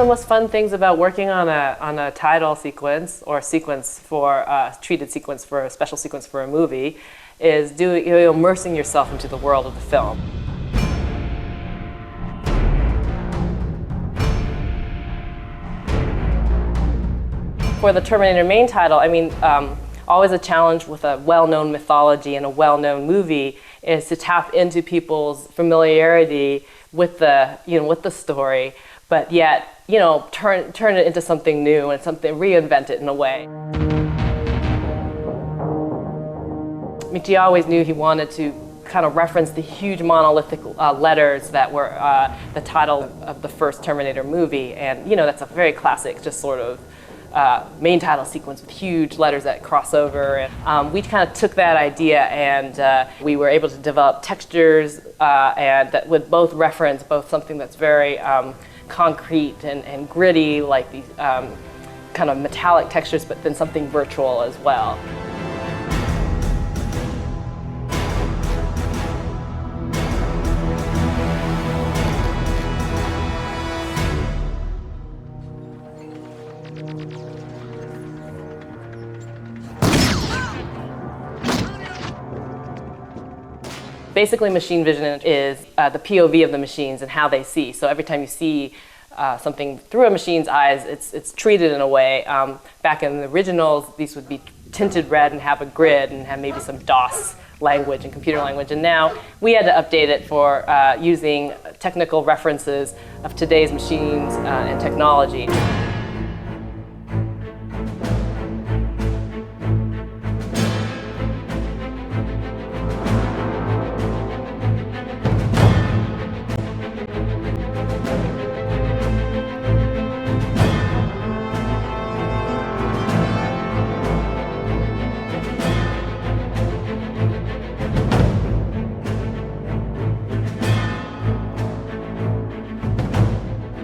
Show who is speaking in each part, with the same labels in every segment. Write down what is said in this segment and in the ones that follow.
Speaker 1: the most fun things about working on a title sequence or sequence for a treated sequence for a special sequence for a movie is immersing yourself into the world of the film. For the Terminator main title, I mean, always a challenge with a well-known mythology and a well-known movie is to tap into people's familiarity with the story, but yet, turn it into something new and reinvent it in a way. McGee always knew he wanted to kind of reference the huge monolithic letters that were the title of the first Terminator movie, and that's a very classic, just sort of main title sequence with huge letters that cross over. And we kind of took that idea and we were able to develop textures and that would both reference something that's very concrete and gritty, like these kind of metallic textures, but then something virtual as well. Basically, machine vision is the POV of the machines and how they see. So every time you see something through a machine's eyes, it's treated in a way. Back in the originals, these would be tinted red and have a grid and have maybe some DOS language and computer language. And now we had to update it for using technical references of today's machines and technology.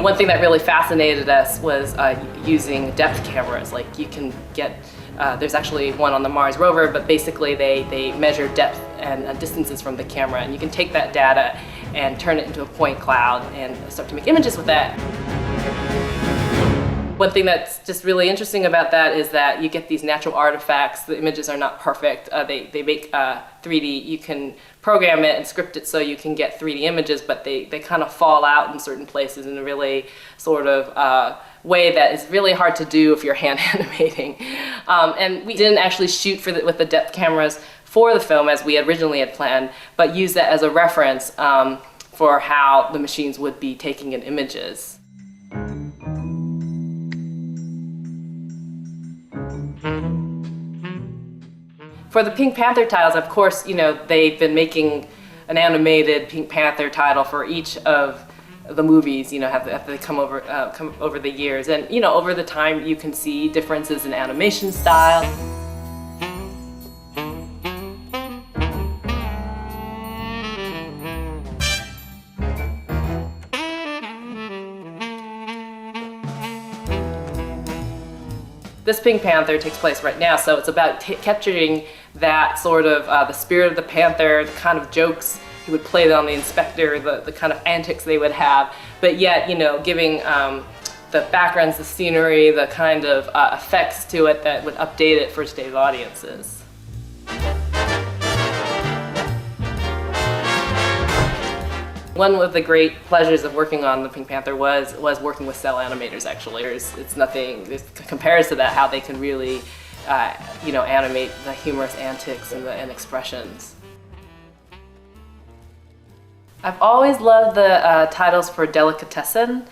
Speaker 1: One thing that really fascinated us was using depth cameras. Like you can get, there's actually one on the Mars rover, but basically they measure depth and distances from the camera, and you can take that data and turn it into a point cloud and start to make images with that. One thing that's just really interesting about that is that you get these natural artifacts. The images are not perfect. They make 3D, you can program it and script it so you can get 3D images, but they kind of fall out in certain places in a really sort of way that is really hard to do if you're hand animating. And we didn't actually shoot with the depth cameras for the film as we originally had planned, but use that as a reference for how the machines would be taking in images. For the Pink Panther titles, of course, they've been making an animated Pink Panther title for each of the movies, have they come over the years. And, over the time, you can see differences in animation style. This Pink Panther takes place right now, so it's about capturing that sort of the spirit of the Panther, the kind of jokes he would play on the inspector, the kind of antics they would have, but yet, giving the backgrounds, the scenery, the kind of effects to it that would update it for today's audiences. One of the great pleasures of working on the Pink Panther was working with cell animators, actually. It's nothing compares to that, how they can really animate the humorous antics and expressions. I've always loved the titles for Delicatessen.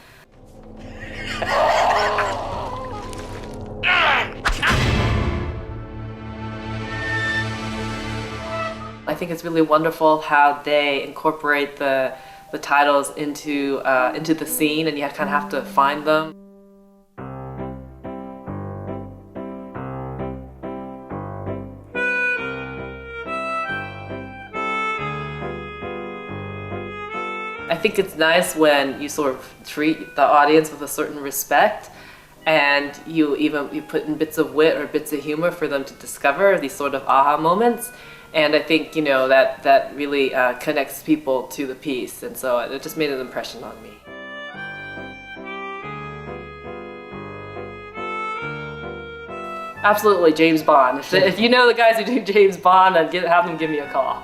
Speaker 1: I think it's really wonderful how they incorporate the titles into the scene, and you kind of have to find them. I think it's nice when you sort of treat the audience with a certain respect, and you put in bits of wit or bits of humor for them to discover these sort of aha moments. And I think, that really connects people to the piece, and so it just made an impression on me. Absolutely, James Bond. If you know the guys who do James Bond, then have them give me a call.